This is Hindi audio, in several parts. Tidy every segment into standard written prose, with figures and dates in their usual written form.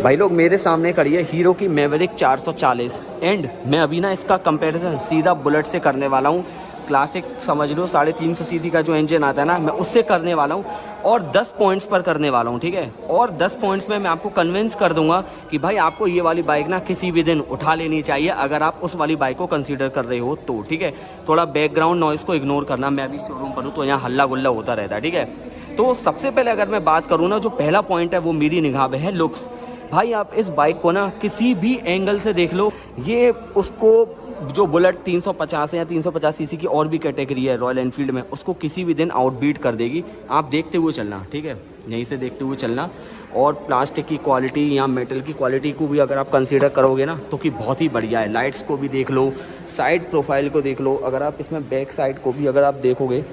भाई लोग मेरे सामने खड़ी है हीरो की मैवरिक 440 एंड मैं अभी ना इसका कंपैरिजन सीधा बुलेट से करने वाला हूँ। क्लासिक समझ लो 350 सीसी का जो इंजन आता है ना, मैं उससे करने वाला हूँ और 10 पॉइंट्स पर करने वाला हूँ, ठीक है। और 10 पॉइंट्स में मैं आपको कन्विंस कर दूंगा कि भाई आपको ये वाली बाइक ना किसी भी दिन उठा लेनी चाहिए अगर आप उस वाली बाइक को कंसीडर कर रहे हो तो, ठीक है। थोड़ा बैकग्राउंड नॉइज़ को इग्नोर करना, मैं अभी शोरूम पर हूँ तो यहाँ हल्ला गुल्ला होता रहता है, ठीक है। तो सबसे पहले अगर मैं बात करूँ ना, जो पहला पॉइंट है वो मेरी निगाह में है लुक्स। भाई आप इस बाइक को ना किसी भी एंगल से देख लो, ये उसको जो बुलेट 350 है या 350 सीसी की और भी कैटेगरी है रॉयल एनफील्ड में, उसको किसी भी दिन आउटबीट कर देगी। आप देखते हुए चलना, ठीक है, यहीं से देखते हुए चलना। और प्लास्टिक की क्वालिटी या मेटल की क्वालिटी को भी अगर आप कंसीडर करोगे ना तो कि बहुत ही बढ़िया है। लाइट्स को भी देख लो, साइड प्रोफाइल को देख लो, अगर आप इसमें बैक साइड को भी अगर आप देखोगे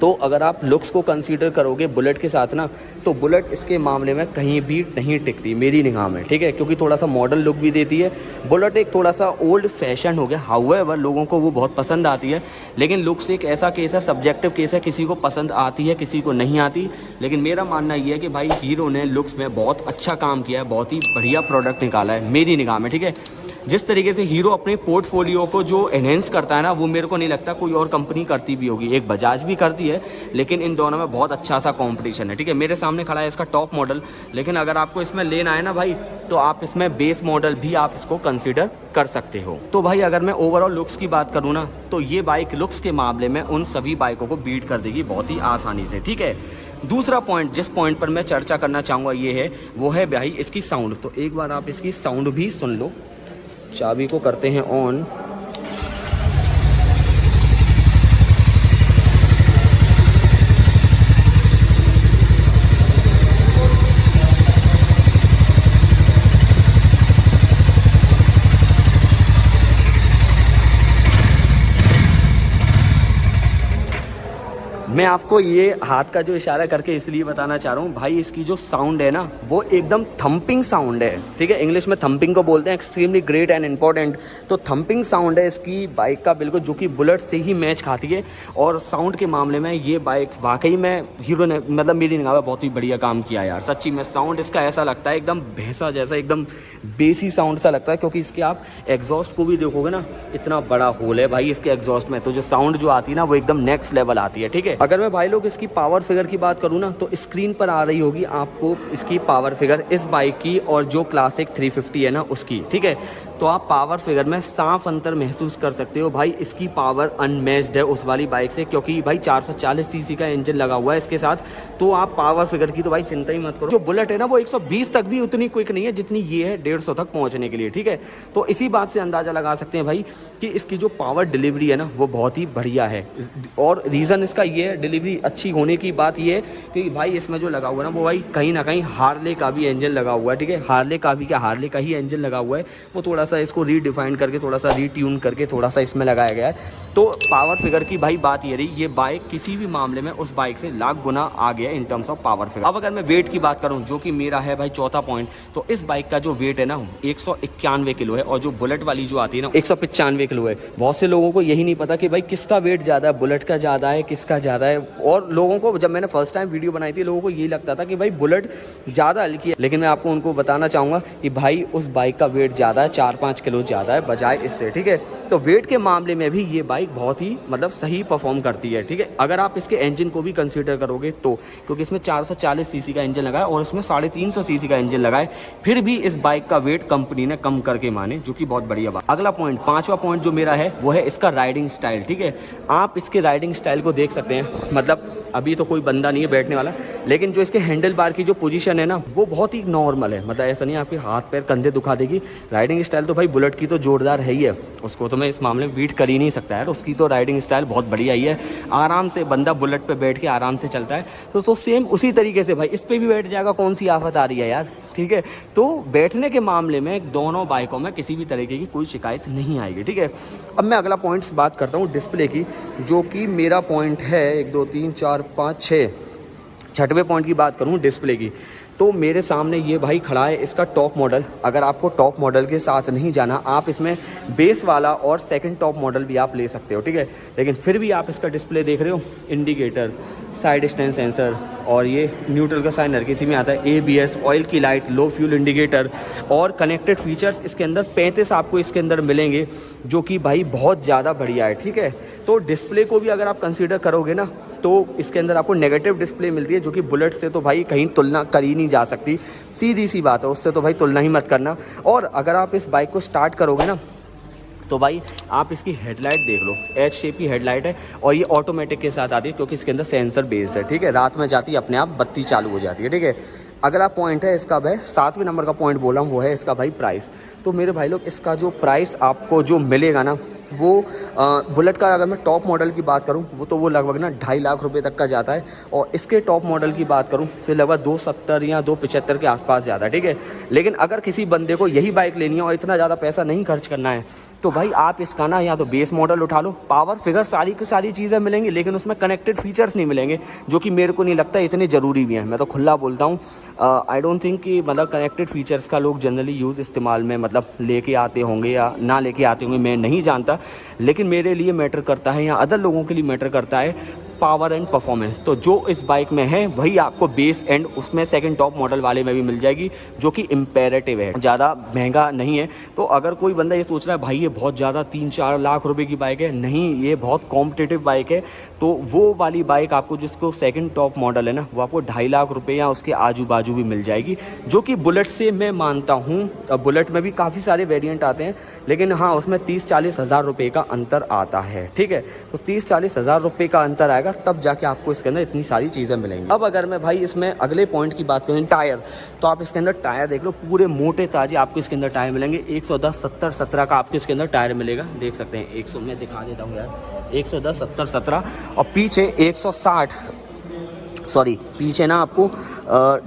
तो अगर आप लुक्स को कंसीडर करोगे बुलेट के साथ ना, तो बुलेट इसके मामले में कहीं भी नहीं टिकती मेरी निगाह में, ठीक है, क्योंकि थोड़ा सा मॉडर्न लुक भी देती है। बुलेट एक थोड़ा सा ओल्ड फैशन हो गया, हाउएवर लोगों को वो बहुत पसंद आती है, लेकिन लुक्स एक ऐसा केस है, सब्जेक्टिव केस है, किसी को पसंद आती है किसी को नहीं आती। लेकिन मेरा मानना ये है कि भाई हीरो ने लुक्स में बहुत अच्छा काम किया है, बहुत ही बढ़िया प्रोडक्ट निकाला है मेरी निगाह में, ठीक है। जिस तरीके से हीरो अपने पोर्टफोलियो को जो एनहेंस करता है ना, वो मेरे को नहीं लगता कोई और कंपनी करती भी होगी। एक बजाज भी करती है, लेकिन इन दोनों में बहुत अच्छा सा कंपटीशन है, ठीक है। मेरे सामने खड़ा है इसका टॉप मॉडल, लेकिन अगर आपको इसमें लेना है ना भाई, तो आप इसमें बेस मॉडल भी आप इसको कंसीडर कर सकते हो। तो भाई अगर मैं ओवरऑल लुक्स की बात करूँ ना, तो ये बाइक लुक्स के मामले में उन सभी बाइकों को बीट कर देगी बहुत ही आसानी से, ठीक है। दूसरा पॉइंट जिस पॉइंट पर मैं चर्चा करना चाहूँगा ये है, वो है भाई इसकी साउंड। तो एक बार आप इसकी साउंड भी सुन लो। चाबी को करते हैं ऑन। मैं आपको ये हाथ का जो इशारा करके इसलिए बताना चाह रहा हूँ भाई, इसकी जो साउंड है ना वो एकदम थंपिंग साउंड है, ठीक है। इंग्लिश में थंपिंग को बोलते हैं, एक्सट्रीमली ग्रेट एंड इंपॉर्टेंट। तो थंपिंग साउंड है इसकी बाइक का बिल्कुल, जो कि बुलेट से ही मैच खाती है। और साउंड के मामले में ये बाइक वाकई में हीरो ने मतलब मेरी निगाह में बहुत ही बढ़िया काम किया यार, सच्ची में। साउंड इसका ऐसा लगता है एकदम भैंसा जैसा, एकदम बेसी साउंड सा लगता है, क्योंकि इसके आप एग्जॉस्ट को भी देखोगे ना, इतना बड़ा होल है भाई इसके एग्जॉस्ट में, तो जो साउंड जो आती है ना वो एकदम नेक्स्ट लेवल आती है, ठीक है। अगर मैं भाई लोग इसकी पावर फिगर की बात करूँ ना, तो स्क्रीन पर आ रही होगी आपको इसकी पावर फिगर इस बाइक की और जो क्लासिक 350 है ना उसकी, ठीक है। तो आप पावर फिगर में साफ अंतर महसूस कर सकते हो भाई, इसकी पावर अनमैच्ड है उस वाली बाइक से, क्योंकि भाई 440 सीसी का इंजन लगा हुआ है इसके साथ। तो आप पावर फिगर की तो भाई चिंता ही मत करो। जो बुलेट है ना वो 120 तक भी उतनी क्विक नहीं है जितनी ये है 150 तक पहुंचने के लिए, ठीक है। तो इसी बात से अंदाजा लगा सकते हैं भाई कि इसकी जो पावर डिलीवरी है ना वो बहुत ही बढ़िया है। और रीज़न इसका ये है, डिलीवरी अच्छी होने की बात ये है कि भाई इसमें जो लगा हुआ है ना वो भाई कहीं ना कहीं हार्ले का भी इंजन लगा हुआ है, ठीक है। हार्ले का भी क्या, हार्ले का ही इंजन लगा हुआ है, वो थोड़ा सा इसको रीडिफाइन करके, थोड़ा सा रीट्यून करके, थोड़ा सा इसमें लगाया गया है। तो पावर फिगर की भाई बात ये रही, ये बाइक किसी भी मामले में उस बाइक से लाख गुना आ गया in terms of power figure. अब अगर मैं वेट की बात करूं, जो कि मेरा है भाई चौथा पॉइंट, तो इस बाइक का जो वेट है ना 191 किलो है, और जो बुलेट वाली जो आती है ना 195 किलो है। बहुत से लोगों को यही नहीं पता कि भाई किसका वेट ज़्यादा है, बुलेट का ज़्यादा है किसका ज़्यादा है। और लोगों को, जब मैंने फर्स्ट टाइम वीडियो बनाई थी, लोगों को यही लगता था कि भाई बुलेट ज़्यादा हल्की है, लेकिन मैं आपको उनको बताना चाहूँगा कि भाई उस बाइक का वेट ज़्यादा है, 4-5 किलो ज़्यादा है बजाय इससे, ठीक है। तो वेट के मामले में भी ये बाइक बहुत ही मतलब सही परफॉर्म करती है, ठीक है। अगर आप इसके इंजन को भी कंसीडर करोगे तो, क्योंकि इसमें 440 सीसी का इंजन लगा है और इसमें 350 सीसी का इंजन लगा है, फिर भी इस बाइक का वेट कंपनी ने कम करके माने, जो कि बहुत बढ़िया बात। अगला पॉइंट, पांचवा पॉइंट जो मेरा है वो है इसका राइडिंग स्टाइल, ठीक है। आप इसके राइडिंग स्टाइल को देख सकते हैं, मतलब अभी तो कोई बंदा नहीं है बैठने वाला, लेकिन जो इसके हैंडल बार की जो पोजीशन है ना वो बहुत ही नॉर्मल है, मतलब ऐसा नहीं आपके हाथ पैर कंधे दुखा देगी। राइडिंग स्टाइल तो भाई बुलेट की तो जोरदार है ही है, उसको तो मैं इस मामले में बीट कर ही नहीं सकता यार, उसकी तो राइडिंग स्टाइल बहुत बढ़िया ही है। आराम से बंदा बुलेट पे बैठ के आराम से चलता है, तो सेम उसी तरीके से भाई इस पर भी बैठ जाएगा, कौन सी आफत आ रही है यार, ठीक है। तो बैठने के मामले में दोनों बाइकों में किसी भी तरीके की कोई शिकायत नहीं आएगी, ठीक है। अब मैं अगला पॉइंट्स बात करता हूँ डिस्प्ले की, जो कि मेरा पॉइंट है 1 2 3 4 5 6, छठवें पॉइंट की बात करूँ डिस्प्ले की, तो मेरे सामने ये भाई खड़ा है इसका टॉप मॉडल। अगर आपको टॉप मॉडल के साथ नहीं जाना, आप इसमें बेस वाला और सेकंड टॉप मॉडल भी आप ले सकते हो, ठीक है। लेकिन फिर भी आप इसका डिस्प्ले देख रहे हो, इंडिकेटर, साइड स्टैंड सेंसर और ये न्यूट्रल का साइन हर किसी में आता है, ABS, ऑयल की लाइट, लो फ्यूल इंडिकेटर और कनेक्टेड फीचर्स इसके अंदर 35 आपको इसके अंदर मिलेंगे, जो कि भाई बहुत ज़्यादा बढ़िया है, ठीक है। तो डिस्प्ले को भी अगर आप कंसीडर करोगे ना तो इसके अंदर आपको नेगेटिव डिस्प्ले मिलती है, जो कि बुलेट से तो भाई कहीं तुलना करी नहीं जा सकती, सीधी सी बात है, उससे तो भाई तुलना ही मत करना। और अगर आप इस बाइक को स्टार्ट करोगे ना तो भाई आप इसकी हेडलाइट देख लो, एच शेप की हेडलाइट है और ये ऑटोमेटिक के साथ आती है क्योंकि इसके अंदर सेंसर बेस्ड है, ठीक है। रात में जाती है अपने आप बत्ती चालू हो जाती है, ठीक है। अगला पॉइंट है इसका भाई 7वें नंबर का पॉइंट बोला हूँ, वो है इसका भाई प्राइस। तो मेरे भाई लोग इसका जो प्राइस आपको जो मिलेगा ना वो बुलेट का अगर मैं टॉप मॉडल की बात करूं वो लगभग ना 2.5 लाख रुपए तक का जाता है, और इसके टॉप मॉडल की बात करूं तो लगभग 270 या 275 के आसपास जाता है, ठीक है। लेकिन अगर किसी बंदे को यही बाइक लेनी है और इतना ज़्यादा पैसा नहीं खर्च करना है तो भाई आप इसका ना या तो बेस मॉडल उठा लो, पावर फिगर सारी की सारी चीज़ें मिलेंगी, लेकिन उसमें कनेक्टेड फीचर्स नहीं मिलेंगे, जो कि मेरे को नहीं लगता इतने ज़रूरी भी हैं। मैं तो खुला बोलता हूँ, आई डोंट थिंक कि मतलब कनेक्टेड फीचर्स का लोग जनरली यूज़ इस्तेमाल में मतलब लेके आते होंगे या ना लेके आते होंगे, मैं नहीं जानता, लेकिन मेरे लिए मैटर करता है या अदर लोगों के लिए मैटर करता है पावर एंड परफॉर्मेंस। तो जो इस बाइक में है वही आपको बेस एंड उसमें सेकंड टॉप मॉडल वाले में भी मिल जाएगी, जो कि इम्पेरेटिव है, ज़्यादा महंगा नहीं है। तो अगर कोई बंदा ये सोच रहा है भाई ये बहुत ज़्यादा 3-4 लाख रुपए की बाइक है, नहीं, ये बहुत कॉम्पिटिटिव बाइक है, तो वो वाली बाइक आपको जिसको सेकंड टॉप मॉडल है ना वो आपको 2.5 लाख रुपए या उसके आजू बाजू भी मिल जाएगी, जो कि बुलेट से मैं मानता हूँ। बुलेट में भी काफ़ी सारे वेरिएंट आते हैं, लेकिन हाँ उसमें 30-40 हज़ार रुपये का अंतर आता है, ठीक है। तो 30-40 हज़ार रुपये का अंतर आएगा तब जाके आपको इसके अंदर इतनी सारी चीज़ें मिलेंगी। अब अगर मैं भाई इसमें अगले पॉइंट की बात करूँ टायर, तो आप इसके अंदर टायर देख लो, पूरे मोटे ताजे आपको इसके अंदर टायर मिलेंगे। 110 70 17 का आपको इसके अंदर टायर मिलेगा, देख सकते हैं। 100 में दिखा देता हूँ यार, 110 70 17 और पीछे 160, सॉरी पीछे ना आपको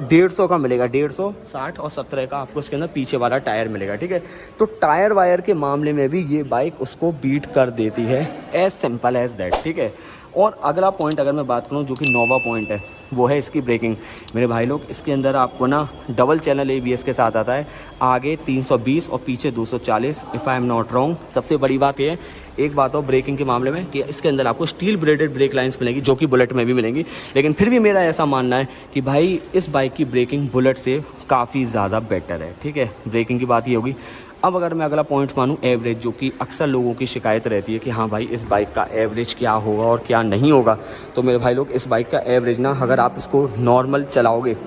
150 का मिलेगा, 150 60 और 17 का आपको इसके अंदर पीछे वाला टायर मिलेगा, ठीक है। तो टायर वायर के मामले में भी ये बाइक उसको बीट कर देती है, एज सिंपल एज दैट, ठीक है। और अगला पॉइंट अगर मैं बात करूं जो कि नोवा पॉइंट है, वो है इसकी ब्रेकिंग। मेरे भाई लोग इसके अंदर आपको ना डबल चैनल ABS के साथ आता है, आगे 320 और पीछे 240 if I am not wrong. सबसे बड़ी बात ये है, एक बात और ब्रेकिंग के मामले में कि इसके अंदर आपको स्टील ब्रेडेड ब्रेक लाइंस मिलेंगी, जो कि बुलेट में भी मिलेंगी, लेकिन फिर भी मेरा ऐसा मानना है कि भाई इस बाइक की ब्रेकिंग बुलेट से काफ़ी ज़्यादा बेटर है, ठीक है। ब्रेकिंग की बात ये होगी। अब अगर मैं अगला पॉइंट मानूँ एवरेज, जो कि अक्सर लोगों की शिकायत रहती है कि हाँ भाई इस बाइक का एवरेज क्या होगा और क्या नहीं होगा, तो मेरे भाई लोग इस बाइक का एवरेज ना अगर आप इसको नॉर्मल चलाओगे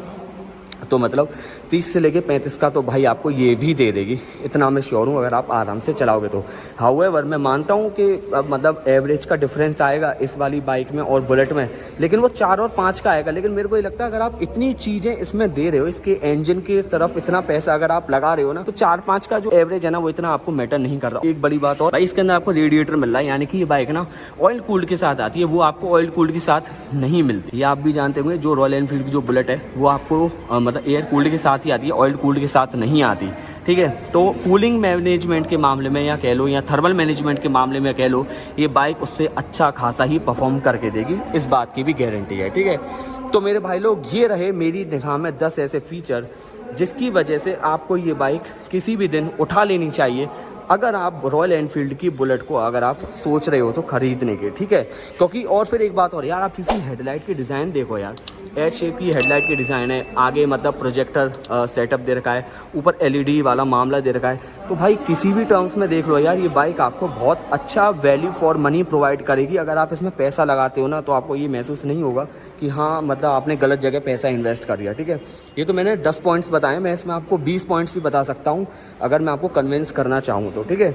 तो मतलब 30 से लेके 35 का तो भाई आपको ये भी दे देगी, इतना मैं श्योर हूँ, अगर आप आराम से चलाओगे तो। हाउएवर मैं मानता हूँ कि मतलब एवरेज का डिफरेंस आएगा इस वाली बाइक में और बुलेट में, लेकिन वो 4 और 5 का आएगा। लेकिन मेरे को ये लगता है अगर आप इतनी चीज़ें इसमें दे रहे हो, इसके इंजन की तरफ इतना पैसा अगर आप लगा रहे हो ना, तो 4-5 का जो एवरेज है ना वो इतना आपको मैटर नहीं कर रहा। एक बड़ी बात और भाई, इसके अंदर आपको रेडिएटर मिल रहा है, यानी कि ये बाइक ना ऑयल कूल्ड के साथ आती है, वो आपको ऑयल कूल्ड के साथ नहीं मिलती। ये आप भी जानते होंगे, जो रॉयल एनफील्ड की जो बुलेट है वो आपको मतलब एयर कूल्ड के साथ ही आती है, ऑयल कूल्ड के साथ नहीं आती, ठीक है। तो कूलिंग मैनेजमेंट के मामले में या कह लो या थर्मल मैनेजमेंट के मामले में कह लो, ये बाइक उससे अच्छा खासा ही परफॉर्म करके देगी, इस बात की भी गारंटी है, ठीक है। तो मेरे भाई लोग ये रहे मेरी निगाह में 10 ऐसे फीचर जिसकी वजह से आपको ये बाइक किसी भी दिन उठा लेनी चाहिए, अगर आप रॉयल एनफील्ड की बुलेट को अगर आप सोच रहे हो तो ख़रीदने के, ठीक है। क्योंकि और फिर एक बात और यार, आप किसी हेडलाइट की डिज़ाइन देखो यार, एच शेप की हेडलाइट की डिज़ाइन है, आगे मतलब प्रोजेक्टर सेटअप दे रखा है, ऊपर LED वाला मामला दे रखा है। तो भाई किसी भी टर्म्स में देख लो यार, ये बाइक आपको बहुत अच्छा वैल्यू फॉर मनी प्रोवाइड करेगी। अगर आप इसमें पैसा लगाते हो ना तो आपको ये महसूस नहीं होगा कि हाँ मतलब आपने गलत जगह पैसा इन्वेस्ट कर दिया, ठीक है। ये तो मैंने 10 पॉइंट्स बताए, मैं इसमें आपको 20 पॉइंट्स भी बता सकता हूँ अगर मैं आपको कन्विंस करना चाहूँ तो, ठीक है।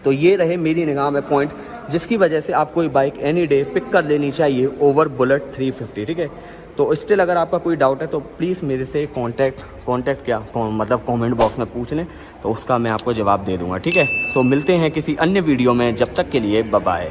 तो ये रहे मेरी निगाह में पॉइंट जिसकी वजह से आपको ये बाइक एनी डे पिक कर लेनी चाहिए ओवर बुलेट 350, ठीक है। तो स्टिल अगर आपका कोई डाउट है तो प्लीज़ मेरे से कॉन्टैक्ट क्या मतलब कमेंट बॉक्स में पूछ लें, तो उसका मैं आपको जवाब दे दूँगा, ठीक है। तो मिलते हैं किसी अन्य वीडियो में, जब तक के लिए बाय बाय।